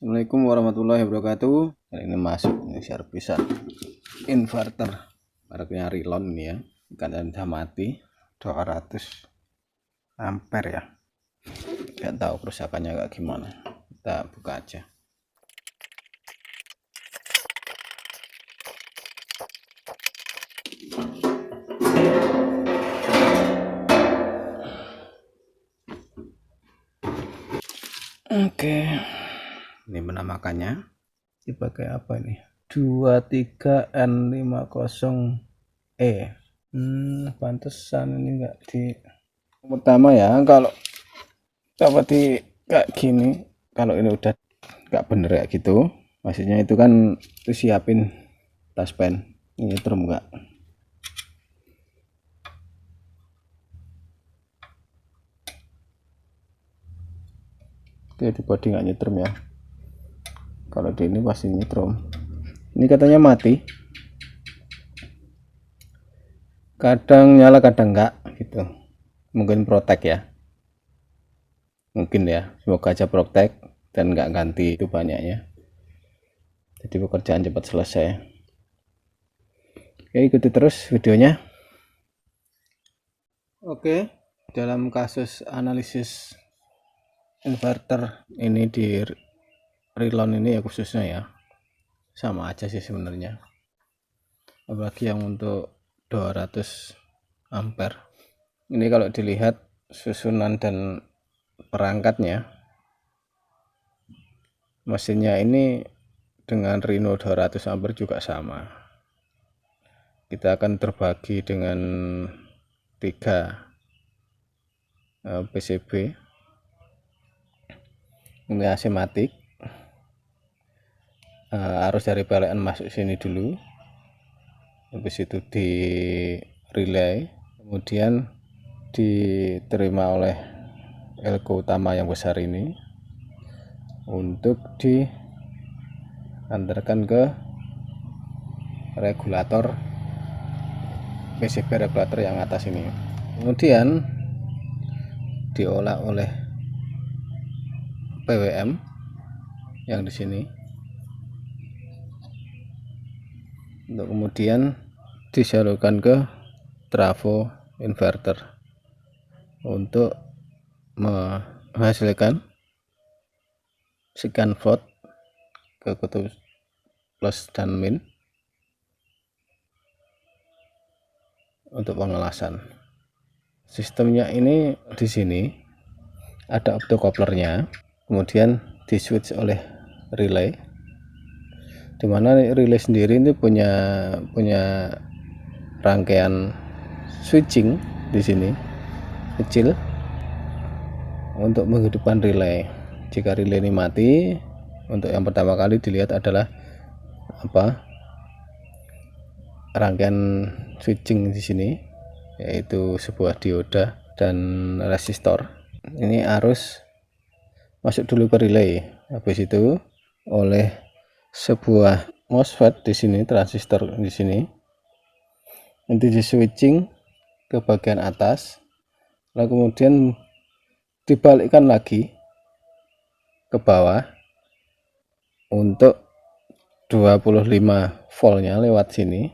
Assalamualaikum warahmatullahi wabarakatuh. Ini masuk ini servisan inverter mereknya Rilon ini ya, karena udah mati 200 ampere ya. Nggak tahu kerusakannya kayak gimana, kita buka aja. Oke, ini menamakannya dipakai apa ini, 23N50E. Pantesan ini enggak di pertama ya. Kalau dapat di kayak gini, kalau ini udah nggak bener kayak gitu, maksudnya itu kan disiapin taspen ini drum enggak. Oke, di body nggak nyetrum ya. Kalau di ini pasti nyetrum. Ini katanya mati, kadang nyala kadang enggak gitu. Mungkin protek ya, mungkin ya, semoga aja protek dan enggak ganti itu banyaknya, jadi pekerjaan cepat selesai. Oke, ikuti terus videonya. Oke, dalam kasus analisis inverter ini di Rilon ini ya, khususnya ya, sama aja sih sebenarnya, apalagi yang untuk 200 ampere. Ini kalau dilihat susunan dan perangkatnya, mesinnya ini dengan Rino 200 ampere juga sama. Kita akan terbagi dengan 3 PCB. Ini asimatik, arus dari PLN masuk sini dulu, habis itu di relay, kemudian diterima oleh elko utama yang besar ini untuk diantarkan ke regulator PCB, regulator yang atas ini, kemudian diolah oleh PWM yang di sini, untuk kemudian disalurkan ke trafo inverter untuk menghasilkan sekian volt ke kutub plus dan min untuk pengelasan. Sistemnya ini di sini ada optocouplernya, kemudian di switch oleh relay, dimana relay sendiri ini punya rangkaian switching di sini kecil untuk menghidupkan relay. Jika relay ini mati, untuk yang pertama kali dilihat adalah rangkaian switching di sini, yaitu sebuah dioda dan resistor. Ini arus masuk dulu ke relay, habis itu oleh sebuah MOSFET di sini, transistor di sini, nanti di switching ke bagian atas, lalu kemudian dibalikkan lagi ke bawah untuk 25 voltnya lewat sini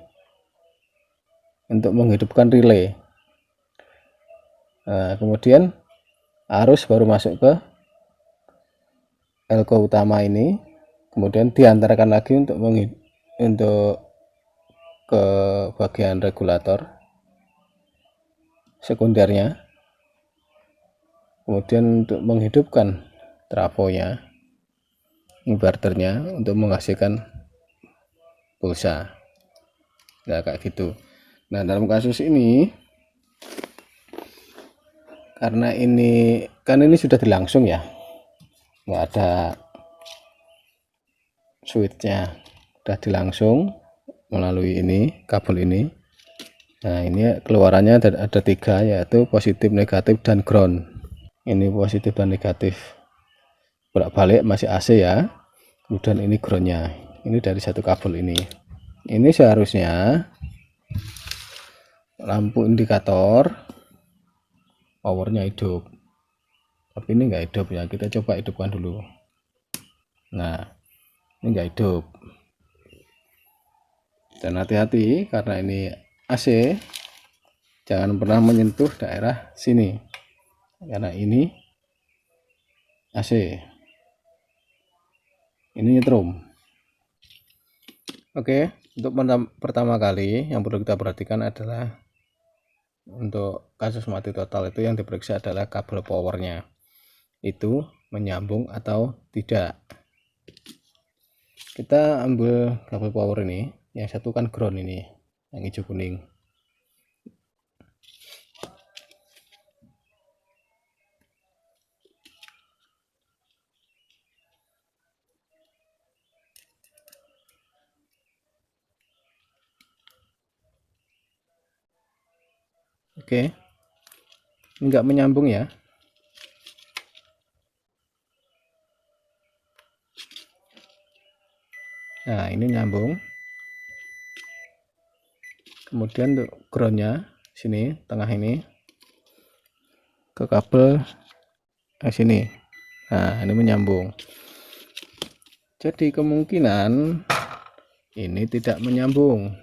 untuk menghidupkan relay. Nah, kemudian arus baru masuk ke elko utama ini, kemudian diantarkan lagi untuk ke bagian regulator sekundernya, kemudian untuk menghidupkan trafonya, inverternya, untuk menghasilkan pulsa. Nah, kayak gitu. Nah, dalam kasus ini, karena ini sudah dilangsung ya, nggak ada switchnya, udah dilangsung melalui ini kabel ini. Nah, ini keluarannya ada 3, yaitu positif, negatif, dan ground. Ini positif dan negatif bolak-balik, masih AC ya. Kemudian ini groundnya, ini dari satu kabel ini. Ini seharusnya lampu indikator powernya hidup, tapi ini enggak hidup ya. Kita coba hidupkan dulu. Nah, ini nggak hidup. Dan hati-hati karena ini AC, jangan pernah menyentuh daerah sini karena ini AC, ini nyetrum. Oke, untuk pertama kali yang perlu kita perhatikan adalah untuk kasus mati total itu yang diperiksa adalah kabel powernya itu menyambung atau tidak. Kita ambil kabel power ini, yang satu kan ground ini, yang hijau kuning. Oke, enggak menyambung ya. Nah, ini nyambung. Kemudian untuk groundnya sini, tengah ini ke kabel yang sini. Nah, ini menyambung. Jadi kemungkinan ini tidak menyambung.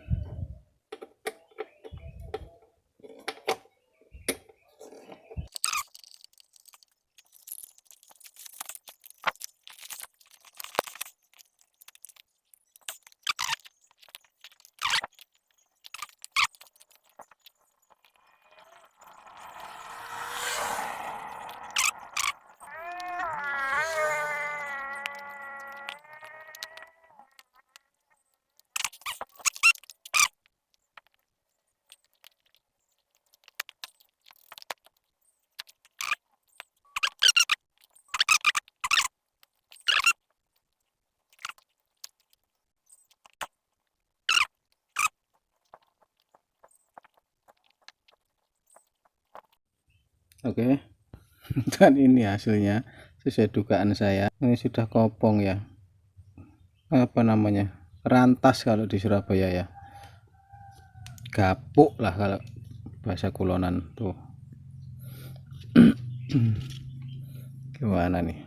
Oke, dan ini hasilnya sesuai dugaan saya. Ini sudah kopong ya, apa namanya, rantas kalau di Surabaya ya, gapuk lah kalau bahasa kulonan tuh. Gimana nih?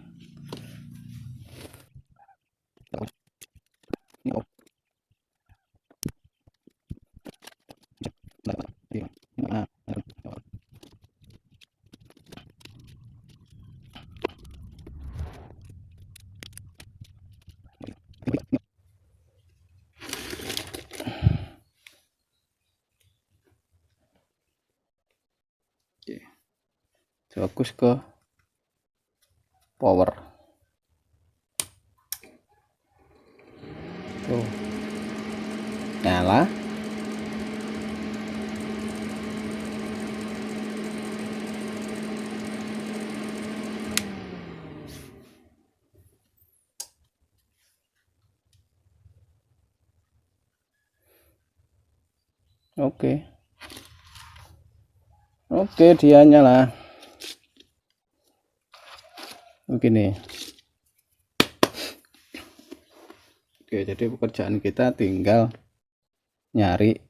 Fokus ke power tuh, nyala. Oke, dia nyala begini. Oke, jadi pekerjaan kita tinggal nyari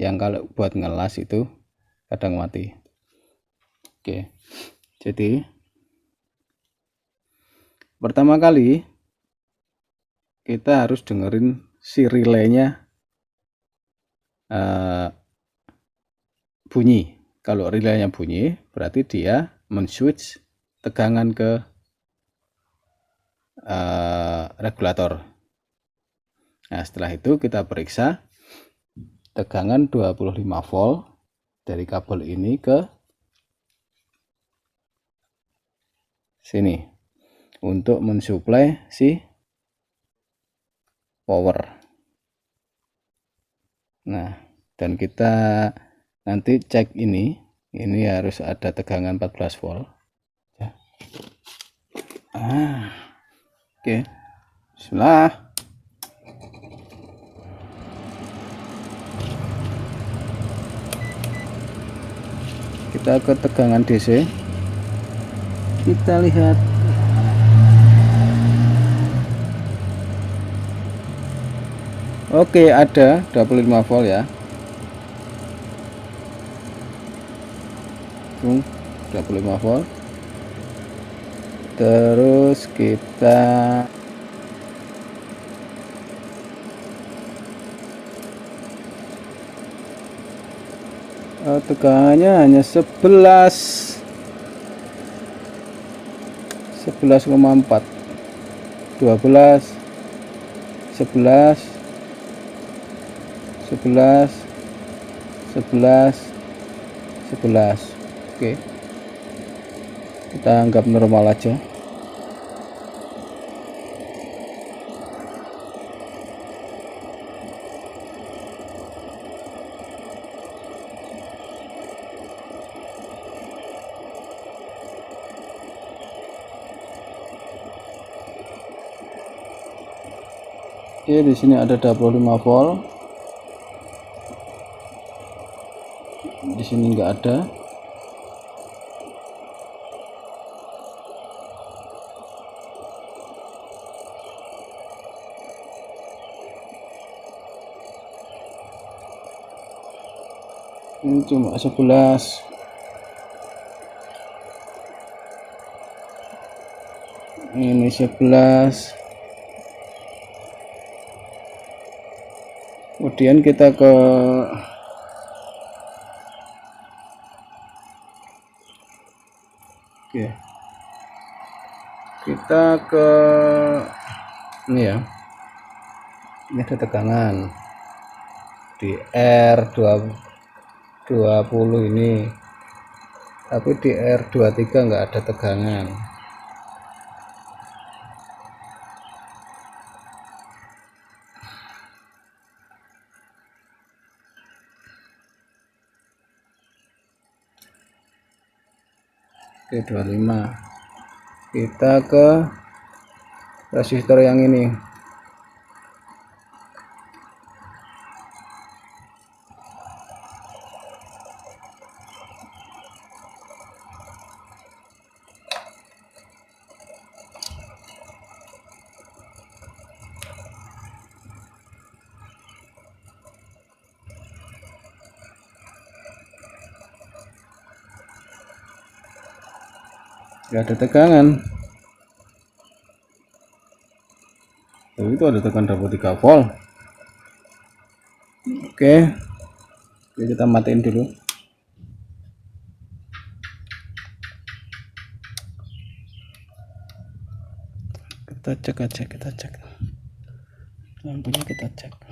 yang kalau buat ngelas itu kadang mati. Oke, jadi pertama kali kita harus dengerin si relaynya bunyi. Kalau relaynya bunyi berarti dia men-switch tegangan ke regulator. Nah, setelah itu kita periksa tegangan 25 volt dari kabel ini ke sini untuk mensuplai si power. Nah, dan kita nanti cek ini harus ada tegangan 14 volt ya. Oke, bismillah. Kita ke tegangan DC, kita lihat. Oke, ada 25 volt ya. 25 volt. Terus kita tegangannya hanya 11,4, 12, 11, 11, 11, 11. Oke, kita anggap normal aja. Oke, di sini ada 25 volt. Di sini enggak ada. Ini cuma 11. Ini 11. Kemudian kita ke ini ya. Ini ada tegangan di R20 ini, tapi di R23 enggak ada tegangan. Oke, 25. Kita ke resistor yang ini. Gak ada tegangan. Oh, itu ada tegangan 23 volt. Oke, kita matiin dulu. Kita cek aja, kita cek lampunya, kita cek.